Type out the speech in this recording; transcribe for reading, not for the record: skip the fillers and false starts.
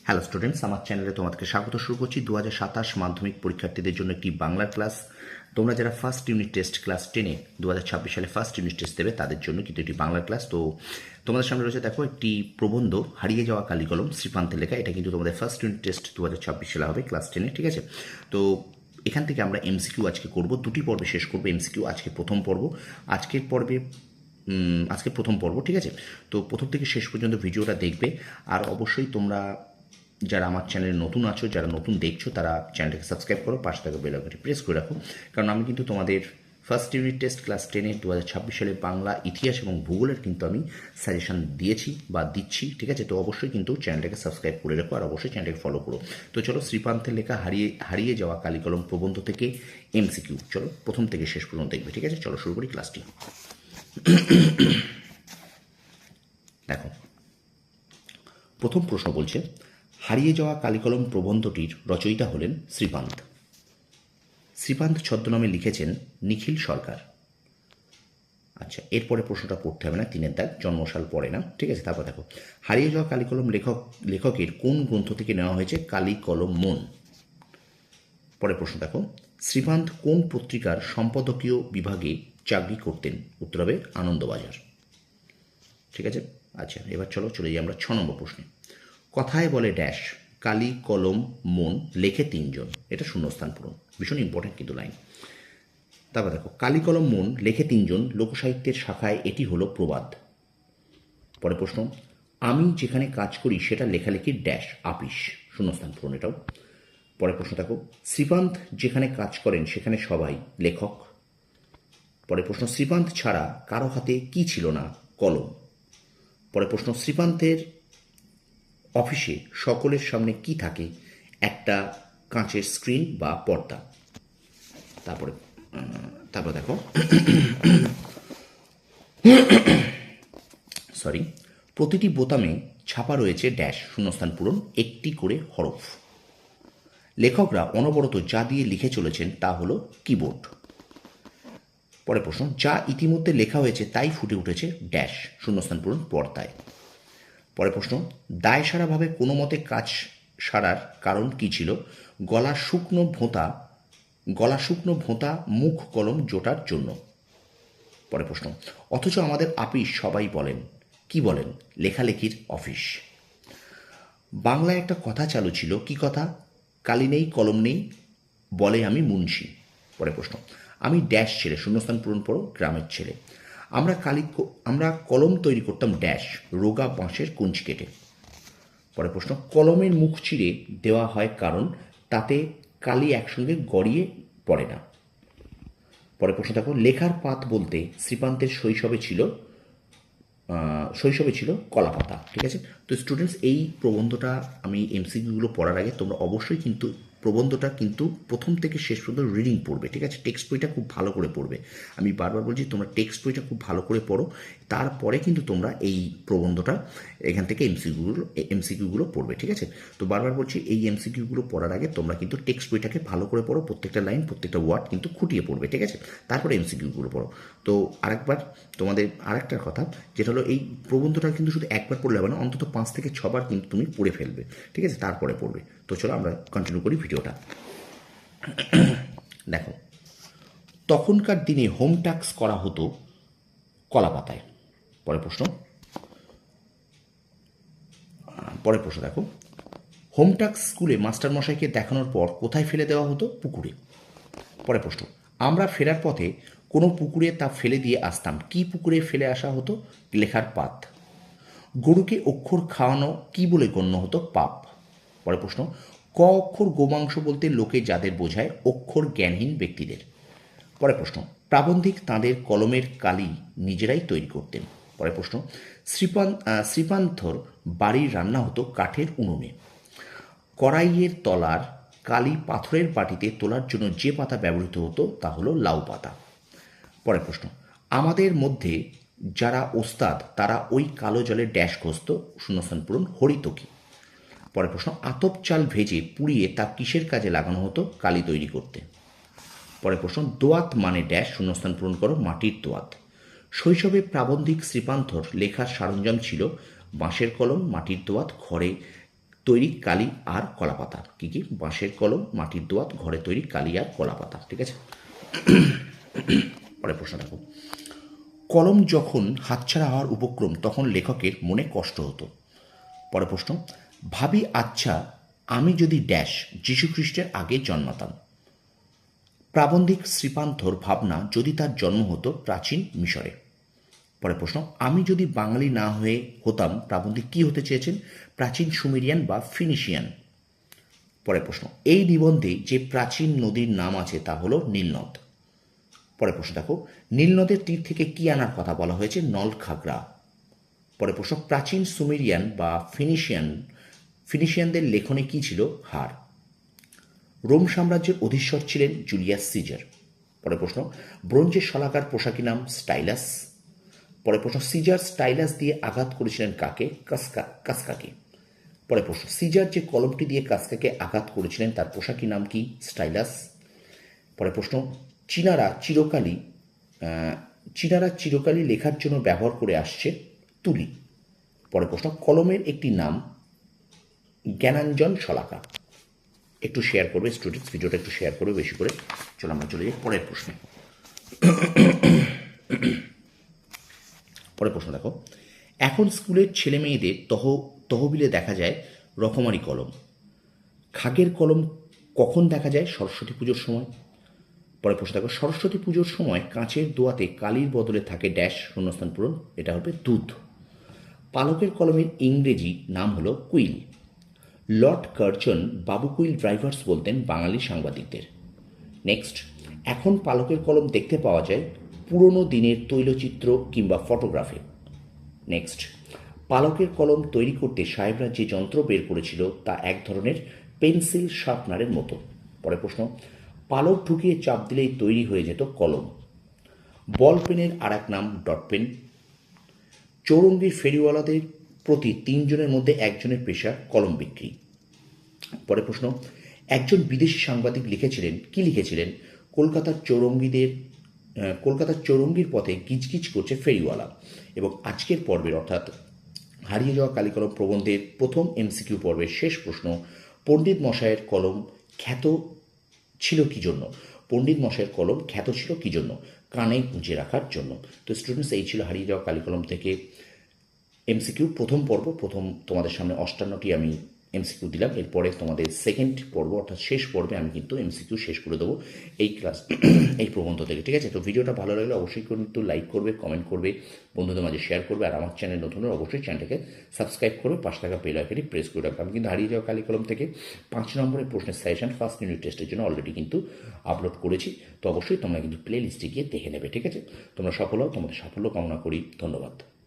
Hello students, আমার চ্যানেলে তোমাদেরকে স্বাগত। শুরু করছি 2027 মাধ্যমিক পরীক্ষার্থীদের জন্য একটি বাংলার ক্লাস। তোমরা যারা ফার্স্ট ইউনিট টেস্ট ক্লাস 10-এ 2026 সালে ফার্স্ট ইউনিট টেস্ট দেবে তাদের জন্য কিন্তু একটি বাংলার ক্লাস। তো তোমাদের সামনে রয়েছে দেখো একটি প্রবন্ধ, হারিয়ে যাওয়া কালিকলম, শ্রীপান্তের লেখা। এটা কিন্তু তোমাদের ফার্স্ট ইউনিট টেস্ট 2026 সালে হবে ক্লাস 10-এ, ঠিক আছে? তো এখান থেকে আমরা এমসিকিউ আজকে করব, দুটি পর্বে শেষ করবো এমসিকিউ। আজকে প্রথম পর্ব, আজকে প্রথম পর্ব, ঠিক আছে? তো প্রথম থেকে শেষ পর্যন্ত ভিডিওটা দেখবে। আর অবশ্যই তোমরা যারা আমার চ্যানেলে নতুন আছো, যারা নতুন দেখছো, তারা চ্যানেলটাকে সাবস্ক্রাইব করো, পাশে থাকা বেল আইকনটি প্রেস করে রাখো। কারণ আমি কিন্তু তোমাদের ফার্স্ট ইউনিট টেস্ট ক্লাস 10-এ 2026 সালে বাংলা, ইতিহাস এবং ভূগোলের কিন্তু আমি সাজেশন দিয়েছি বা দিচ্ছি, ঠিক আছে? তো অবশ্যই কিন্তু চ্যানেলটাকে সাবস্ক্রাইব করে রাখো আর অবশ্যই চ্যানেলটাকে ফলো করো। তো চলো, শ্রীপান্তের লেখা হারিয়ে যাওয়া কালিকলম প্রবন্ধ থেকে এমসিকিউ, চলো প্রথম থেকে শেষ পর্যন্ত দেখবে, ঠিক আছে? চলো শুরু করি ক্লাসটি। দেখো, প্রথম প্রশ্ন বলছে, হারিয়ে যাওয়া কালিকলম প্রবন্ধটির রচয়িতা হলেন শ্রীপান্ত। শ্রীপান্ত ছদ্মনামে লিখেছেন নিখিল সরকার। আচ্ছা, এরপরে প্রশ্নটা পড়তে হবে না, 3-এর দাগ, জন্মসাল পড়ে না, ঠিক আছে? তারপর দেখো, হারিয়ে যাওয়া কালিকলম লেখকের কোন গ্রন্থ থেকে নেওয়া হয়েছে? কালিকলম মন। পরে প্রশ্ন দেখো, শ্রীপান্ত কোন পত্রিকার সম্পাদকীয় বিভাগে চাকরি করতেন? উত্তর হবে আনন্দবাজার, ঠিক আছে? আচ্ছা, এবার চলে যাই আমরা 6 নম্বর প্রশ্নে। কথায় বলে ড্যাশ, কালি কলম মন লেখে 3 জন। এটা শূন্যস্থান পূরণ, ভীষণ ইম্পর্টেন্ট কিন্তু লাইন। তারপর দেখো, কালি কলম মন লেখে 3 জন, লোকসাহিত্যের শাখায় এটি হলো প্রবাদ। পরে প্রশ্ন, আমি যেখানে কাজ করি সেটা লেখালেখির ড্যাশ, আপিস, শূন্যস্থান পূরণ এটাও। পরে প্রশ্ন দেখো, শ্রীপান্ত যেখানে কাজ করেন সেখানে সবাই লেখক। পরে প্রশ্ন, শ্রীপান্ত ছাড়া কারো হাতে কি ছিল না? কলম। পরে প্রশ্ন, শ্রীপান্তের অফিসে সকলের সামনে কি থাকে? একটা কাঁচের স্ক্রিন বা পর্দা। তারপরে তারপর দেখো, প্রতিটি বোতামে ছাপা রয়েছে ড্যাশ, শূন্যস্থান পূরণ, একটি করে হরফ। লেখকরা অনবরত যা দিয়ে লিখে চলেছেন তা হলো কিবোর্ড। পরে প্রশ্ন, যা ইতিমধ্যে লেখা হয়েছে তাই ফুটে উঠেছে ড্যাশ, শূন্যস্থান পূরণ, পর্দায়। পরে প্রশ্ন, দায়সারাভাবে কোনো মতে কাজ সারার কারণ কি ছিল? গলা শুকনো ভোঁতা মুখ কলম জোটার জন্য। পরে প্রশ্ন, অথচ আমাদের আপিস সবাই বলেন, কি বলেন? লেখালেখির অফিস। বাংলায় একটা কথা চালু ছিল, কি কথা? কালি নেই কলম নেই, বলে আমি মুন্সি। পরে প্রশ্ন, আমি ড্যাশ ছেলে, শূন্যস্থান পূরণ পড়ো, গ্রামের ছেলে। আমরা কলম তৈরি করতাম ড্যাশ, রোগা বাঁশের কুঞ্চি কেটে। পরে প্রশ্ন, কলমের মুখ চিরে দেওয়া হয় কারণ তাতে কালি একসঙ্গে গড়িয়ে পড়ে না। পরে প্রশ্ন দেখো, লেখার পাত বলতে শ্রীপান্তের শৈশবে ছিল কলাপাতা, ঠিক আছে? তো স্টুডেন্টস, এই প্রবন্ধটা আমি এমসিকিউগুলো পড়ার আগে তোমরা অবশ্যই কিন্তু প্রবন্ধটা কিন্তু প্রথম থেকে শেষ পর্যন্ত রিডিং পড়বে, ঠিক আছে? টেক্সট বইটা খুব ভালো করে পড়বে। আমি বারবার বলছি, তোমরা টেক্সট বইটা খুব ভালো করে পড়ো, তারপরে কিন্তু তোমরা এই প্রবন্ধটা এখান থেকে এমসিকিউগুলো পড়বে, ঠিক আছে? তো বারবার বলছি, এই এমসিকিউগুলো পড়ার আগে তোমরা কিন্তু টেক্সট বইটাকে ভালো করে পড়ো, প্রত্যেকটা লাইন, প্রত্যেকটা ওয়ার্ড কিন্তু খুঁটিয়ে পড়বে, ঠিক আছে? তারপরে এমসিকিউগুলো পড়ো। তো আরেকবার তোমাদের আরেকটা কথা, যেটা হলো, এই প্রবন্ধটা কিন্তু শুধু একবার পড়লে হবে না, অন্তত 5 থেকে 6 বার কিন্তু তুমি পড়ে ফেলবে, ঠিক আছে? তারপরে পড়বে। তো চলো আমরা কন্টিনিউ করি ভিডিওটা। দেখো, তখনকার দিনে হোম ট্যাক্স করা হতো কলাপাতায়। পরের প্রশ্ন দেখো, হোম ট্যাক্স স্কুলে মাস্টারমশাইকে দেখানোর পর কোথায় ফেলে দেওয়া হতো? পুকুরে। পরের প্রশ্ন, আমরা ফেরার পথে কোনো পুকুরে তা ফেলে দিয়ে আসতাম, কি পুকুরে ফেলে আসা হতো? লেখার পাত। গরুকে অক্ষর খাওয়ানো কি বলে গণ্য হতো? পাপ। পরের প্রশ্ন, ক অক্ষর গোমাংস বলতে লোকে যাদের বোঝায়? অক্ষর জ্ঞানহীন ব্যক্তিদের। পরের প্রশ্ন, প্রাবন্ধিক তাঁদের কলমের কালি নিজেরাই তৈরি করতেন। পরের প্রশ্ন, শ্রীপান্থর বাড়ির রান্না হতো কাঠের উনুনে। কড়াইয়ের তলার কালি পাথরের বাটিতে তোলার জন্য যে পাতা ব্যবহৃত হতো তা হলো লাউ পাতা। পরের প্রশ্ন, আমাদের মধ্যে যারা ওস্তাদ তারা ওই কালো জলের ড্যাশ ঘষত, শূন্যস্থান পূরণ, হরিতকি। পরের প্রশ্ন, আতপ চাল ভেজে পুড়িয়ে তা কিসের কাজে লাগানো হতো? কালি তৈরি করতে। পরের প্রশ্ন, দোয়াত মানে ড্যাশ, শূন্যস্থান পূরণ করো, মাটির দোয়াত। শৈশবে প্রাবন্ধিক শ্রীপান্থর লেখার সরঞ্জাম ছিল বাঁশের কলম, মাটির দোয়াত, ঘরে তৈরি কালি আর কলাপাতা। কি কি? বাঁশের কলম, মাটির দোয়াত, ঘরে তৈরি কালি আর কলাপাতা। ঠিক আছে, পরের প্রশ্ন দেখো। কলম যখন হাতছাড়া হওয়ার উপক্রম তখন লেখকের মনে কষ্ট হতো। পরের প্রশ্ন, ভাবি আচ্ছা আমি যদি ড্যাশ যীশুখ্রিস্টের আগে জন্মাতাম। প্রাবন্ধিক শ্রীপান্থর ভাবনা যদি তার জন্ম হতো প্রাচীন মিশরে। পরের প্রশ্ন, আমি যদি বাঙালি না হয়ে হতাম প্রাবন্ধিক কি হতে চেয়েছেন? প্রাচীন সুমেরিয়ান বা ফিনিশিয়ান। পরের প্রশ্ন, এই নিবন্ধে যে প্রাচীন নদীর নাম আছে তা হলো নীলনদ। পরের প্রশ্ন দেখো, নীলনদের তীর থেকে কি আনার কথা বলা হয়েছে? নলখাগড়া। পরের প্রশ্ন, প্রাচীন সুমেরিয়ান বা ফিনিশিয়ানদের লেখনে কি ছিল? হার। রোম সাম্রাজ্যের অধীশ্বর ছিলেন জুলিয়াস সিজার। পরের প্রশ্ন, ব্রোঞ্জের শলাকার পোশাকি নাম স্টাইলাস। পরের প্রশ্ন, সিজার স্টাইলাস দিয়ে আঘাত করেছিলেন কাকে? কাসকাকে। পরের প্রশ্ন, সিজার যে কলমটি দিয়ে কাসকাকে আঘাত করেছিলেন তার পোশাকি নাম কি? স্টাইলাস। পরের প্রশ্ন, চীনারা চিরকালই লেখার জন্য ব্যবহার করে আসছে তুলি। পরের প্রশ্ন, কলমের একটি নাম জ্ঞানাঞ্জন শলাকা। একটু শেয়ার করবে স্টুডেন্টস, ভিডিওটা একটু শেয়ার করবে বেশি করে। চলো আমরা চলে যাই পরের প্রশ্নে। পরের প্রশ্ন দেখো, এখন স্কুলের ছেলে মেয়েদের তহবিলে দেখা যায় রকমারি কলম। খাগের কলম কখন দেখা যায়? সরস্বতী পুজোর সময়। পরের প্রশ্ন দেখো, সরস্বতী পুজোর সময় কাঁচের দোয়াতে কালির বদলে থাকে ড্যাশ শূন্যস্থান পূরণ। এটা হবে দুধ। পালকের কলমের ইংরেজি নাম হলো কুইল। লর্ড কার্জন বাবু কুইল ড্রাইভার্স বলতেন বাঙালি সাংবাদিকদের। নেক্সট, এখন পালকের কলম দেখতে পাওয়া যায় পুরনো দিনের তৈলচিত্র কিংবা ফটোগ্রাফে। নেক্সট, পালকের কলম তৈরি করতে সাহেবরা যে যন্ত্র বের করেছিল তা এক ধরনের পেন্সিল শার্পনারের মতো। পরের প্রশ্ন, পালক ঢুকিয়ে চাপ দিলেই তৈরি হয়ে যেত কলম। বল পেনের আর এক নাম ডট পেন। চৌরঙ্গীর ফেরিওয়ালাদের প্রতি 3 জনের মধ্যে একজনের পেশা কলম বিক্রি। পরের প্রশ্ন, একজন বিদেশি সাংবাদিক লিখেছিলেন কলকাতার চৌরঙ্গীর পথে গিজগিজ করছে ফেরিওয়ালা। এবং আজকের পর্বের অর্থাৎ হারিয়ে যাওয়া কালিকলম প্রবন্ধের প্রথম এমসিকিউ পর্বের শেষ প্রশ্ন, পণ্ডিত মশাইয়ের কলম খ্যাত ছিল কি জন্য? পণ্ডিত মশাইয়ের কলম খ্যাত ছিল কি জন্য? কানে গুঁজে রাখার জন্য। তো স্টুডেন্টস, এই ছিল হারিয়ে যাওয়া কালিকলম থেকে এমসিকিউ প্রথম পর্ব। তোমাদের সামনে 58টি আমি এমসিকিউ দিলাম। এরপরে তোমাদের সেকেন্ড পর্ব অর্থাৎ শেষ পর্বে আমি কিন্তু এমসিকিউ শেষ করে দেবো এই প্রবন্ধ থেকে। ঠিক আছে, তো ভিডিওটা ভালো লাগলে অবশ্যই কিন্তু লাইক করবে, কমেন্ট করবে, বন্ধুদের মাঝে শেয়ার করবে। আর আমার চ্যানেল নতুন হলে অবশ্যই চ্যানেলটাকে সাবস্ক্রাইব করবে, পাশে থাকা বেল আইকনটি প্রেস করে রাখবে। আমি কিন্তু হারিয়ে যাওয়া কালিকলম থেকে 5 নম্বরের প্রশ্নের সাজেশন ফার্স্ট ইউনিট টেস্টের জন্য অলরেডি কিন্তু আপলোড করেছি। তো অবশ্যই তোমরা কিন্তু প্লে লিস্টে গিয়ে দেখে নেবে। ঠিক আছে, তোমরা সফল হও, তোমাদের সাফল্য কামনা করি। ধন্যবাদ।